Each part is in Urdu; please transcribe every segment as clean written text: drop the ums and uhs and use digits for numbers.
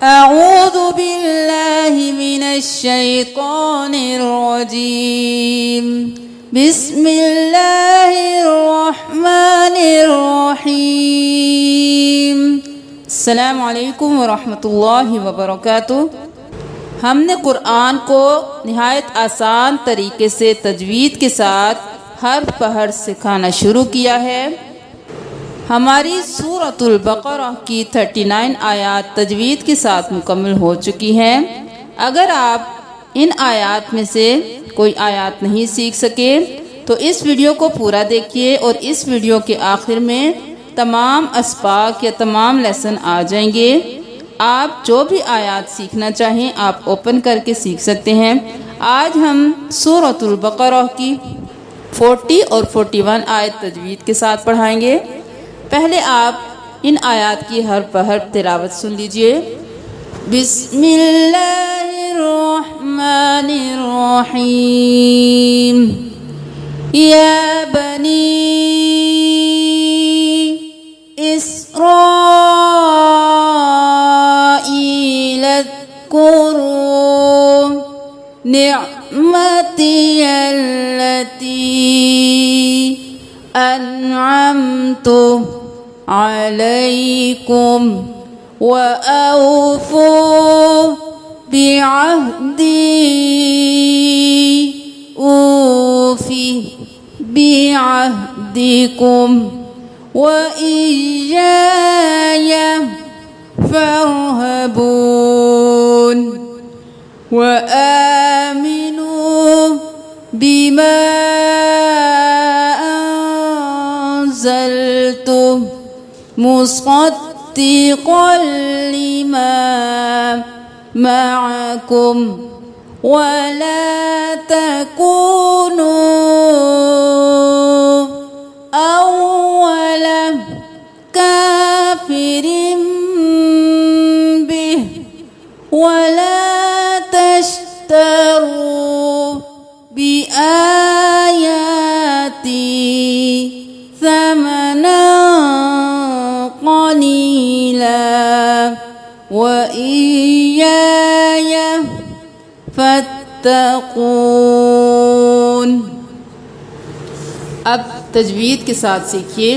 أعوذ بالله من الشيطان الرجيم بسم الله الرحمن الرحيم السلام علیکم ورحمۃ اللہ وبرکاتہ۔ ہم نے قرآن کو نہایت آسان طریقے سے تجوید کے ساتھ حرف بحرف سکھانا شروع کیا ہے۔ ہماری سورۃ البقرہ کی 39 آیات تجوید کے ساتھ مکمل ہو چکی ہیں۔ اگر آپ ان آیات میں سے کوئی آیات نہیں سیکھ سکے تو اس ویڈیو کو پورا دیکھیے، اور اس ویڈیو کے آخر میں تمام اسباق یا تمام لیسن آ جائیں گے۔ آپ جو بھی آیات سیکھنا چاہیں آپ اوپن کر کے سیکھ سکتے ہیں۔ آج ہم سورۃ البقرہ کی 40 اور 41 آیت تجوید کے ساتھ پڑھائیں گے۔ پہلے آپ ان آیات کی حرف بحرف تلاوت سن لیجئے۔ بسم اللہ الرحمن الرحیم یا بنی اسرائیل اذکروا نعمتی التی انعمت علیکم وأوفوا بعهدی أوفِ بعهدكم وإياي فارهبون وآمنوا بما أنزلت مصدقا لما معكم ولا تكونوا أول كافر به ولا تشتروا بآياتي ثمنا قليلا وإياي فاتقون۔ اب تجوید کے ساتھ سیکھیے۔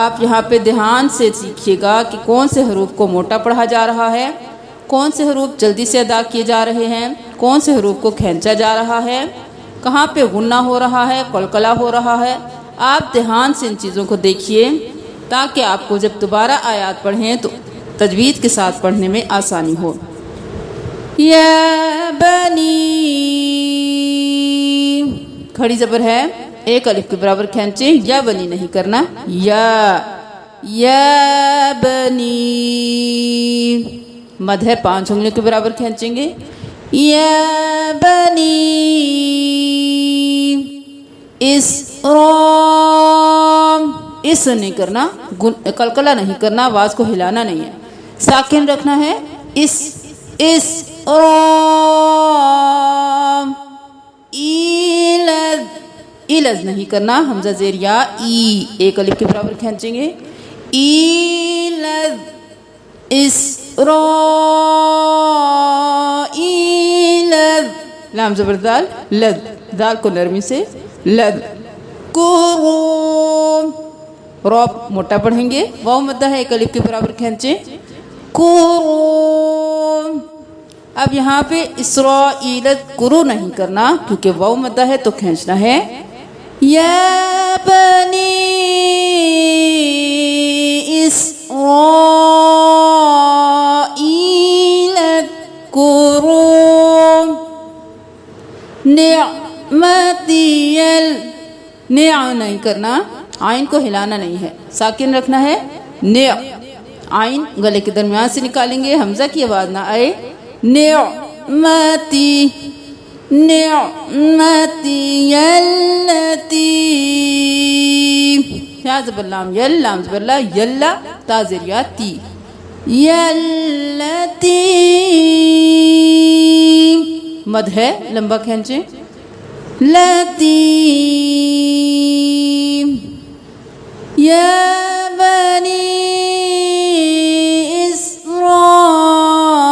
آپ یہاں پہ دھیان سے سیکھیے گا کہ کون سے حروف کو موٹا پڑھا جا رہا ہے، کون سے حروف جلدی سے ادا کیے جا رہے ہیں، کون سے حروف کو کھینچا جا رہا ہے، کہاں پہ غنہ ہو رہا ہے، قلقلہ ہو رہا ہے۔ آپ دھیان سے ان چیزوں کو دیکھیے تاکہ آپ کو جب دوبارہ آیات پڑھیں تو تجوید کے ساتھ پڑھنے میں آسانی ہو۔ یا بنی، کھڑی زبر ہے، ایک الف کے برابر کھینچیں، یا بنی نہیں کرنا، یا بنی، مد ہے 5 انگلیوں کے برابر کھینچیں گے، یا بنی اس نہیں کرنا، قلقلہ نہیں کرنا، آواز کو ہلانا نہیں ہے، ساکن رکھنا ہے، اس ایلز نہیں کرنا، حمزہ زیر یا، ای ایک الف کے برابر کھینچیں گے، ایلز اسرائیلز، لام زبر دال، لد، دال کو نرمی سے لد، قروم، روب موٹا پڑھیں گے، واو مدہ ہے، ایک الف کے برابر کھینچیں، قروم۔ اب یہاں پہ اسرائیلت قرو نہیں کرنا کیونکہ واو مدہ ہے تو کھینچنا ہے، یا بنی اسرائیل اذکروا نعمتی نع نہیں کرنا، آئین کو ہلانا نہیں ہے، ساکن رکھنا ہے، نع، آئین گلے کے درمیان سے نکالیں گے، حمزہ کی آواز نہ آئے، نعمتی نعمتی التی، یا زبر لام یل، لام زبر لا، یلا، تا زیر یا، تی، یلتی، مد ہے لمبا کھینچیں، لتی، یا بنی اسرائیل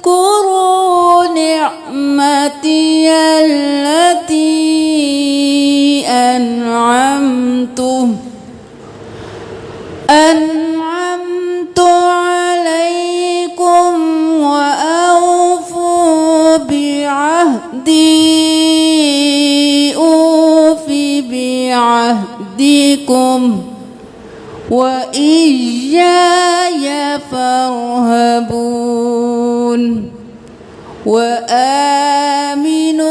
اذكروا نعمتي التي أنعمت عليكم وأوفوا بعهدي أوف بعهدكم وإياي فارهبون। وآمنوا،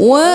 وآمنوا,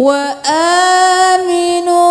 وآمنوا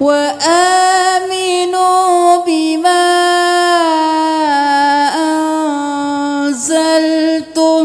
وآمنوا بما أنزلتم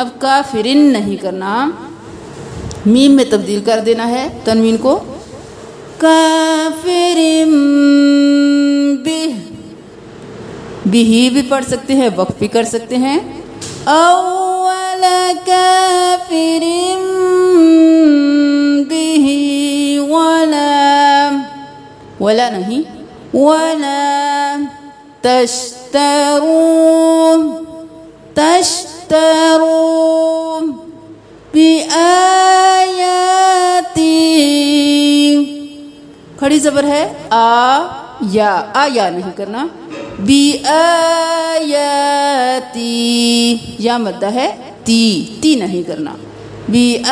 اب کافرن نہیں کرنا، میم میں تبدیل کر دینا ہے تنوین کو، کافرن بھی بھی پڑھ سکتے ہیں، وقف بھی کر سکتے ہیں، اول کافر به ولا نہیں، ولا تشتروا بآیاتی، کھڑی زبر ہے یا نہیں کرنا، بآیاتی، یا مدہ ہے تی نہیں کرنا، بآیاتی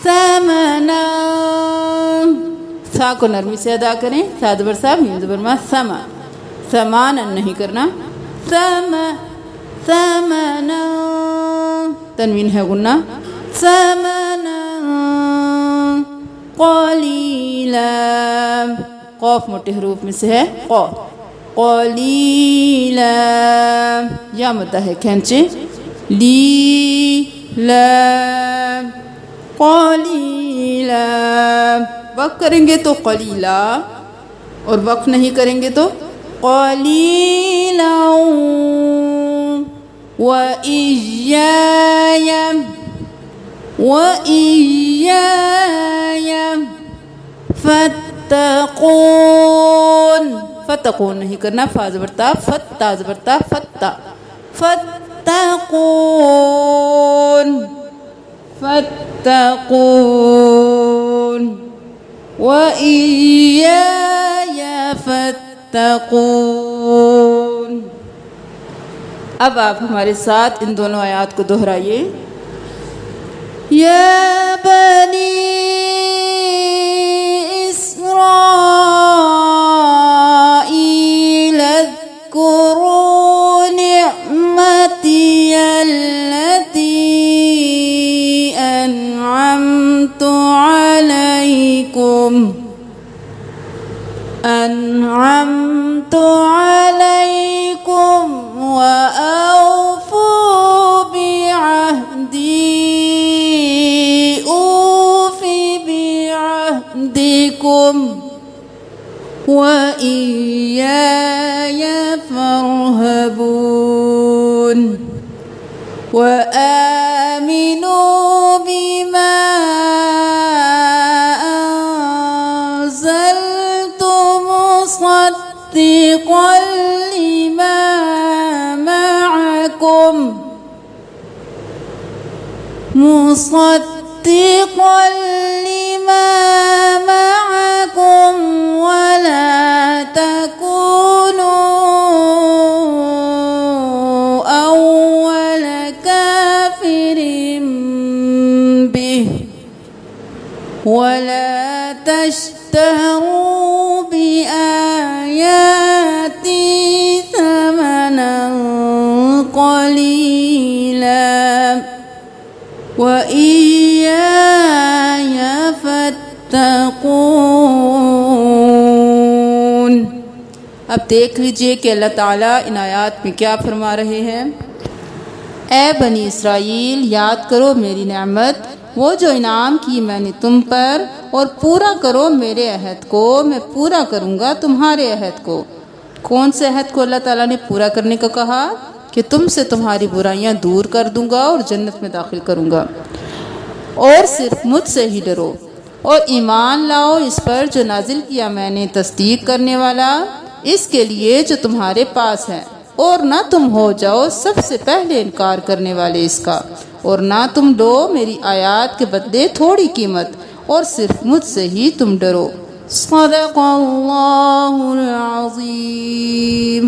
ثمنا، سا کو نرمی سے ادا کریں، سا زبر سا میم زبر ما، سما، سمانا نہیں کرنا، ثمنا، تنوین ہے غنہ، ثمنا قلیلا، قوف موٹے حروف میں سے ہے قوف، قلیلا، یا مدہ ہے کھینچے، لیلا، قلیلا، وقف کریں گے تو قلیلا، اور وقف نہیں کریں گے تو قلیلا، وَإِيَّايَ فتقون نہیں کرنا، فا زبر تا، فتا زبر تا، فتقون وَإِيَّايَ فَاتَّقُونَ۔ اب آپ ہمارے ساتھ ان دونوں آیات کو دہرائیے، یا بنی اسرائیل اذکروا نعمتی التي أنعمت عليكم وأوفوا بعهدي أوف بعهدكم وإياي فارهبون، وآمنوا بما أنزلت مصدقا لما معكم ولا تكونوا أول كافر به ولا تشتروا بآياتي ثمنا قليلا وإياي فاتقون۔ اب دیکھ لیجئے کہ اللہ تعالیٰ ان آیات میں کیا فرما رہے ہیں، اے بنی اسرائیل یاد کرو میری نعمت، وہ جو انعام کی میں نے تم پر، اور پورا کرو میرے عہد کو، میں پورا کروں گا تمہارے عہد کو۔ کون سے عہد کو اللہ تعالیٰ نے پورا کرنے کا کہا؟ کہ تم سے تمہاری برائیاں دور کر دوں گا اور جنت میں داخل کروں گا، اور صرف مجھ سے ہی ڈرو، اور ایمان لاؤ اس پر جو نازل کیا میں نے، تصدیق کرنے والا اس کے لیے جو تمہارے پاس ہے، اور نہ تم ہو جاؤ سب سے پہلے انکار کرنے والے اس کا، اور نہ تم لو میری آیات کے بدلے تھوڑی قیمت، اور صرف مجھ سے ہی تم ڈرو۔ صدق اللہ العظیم۔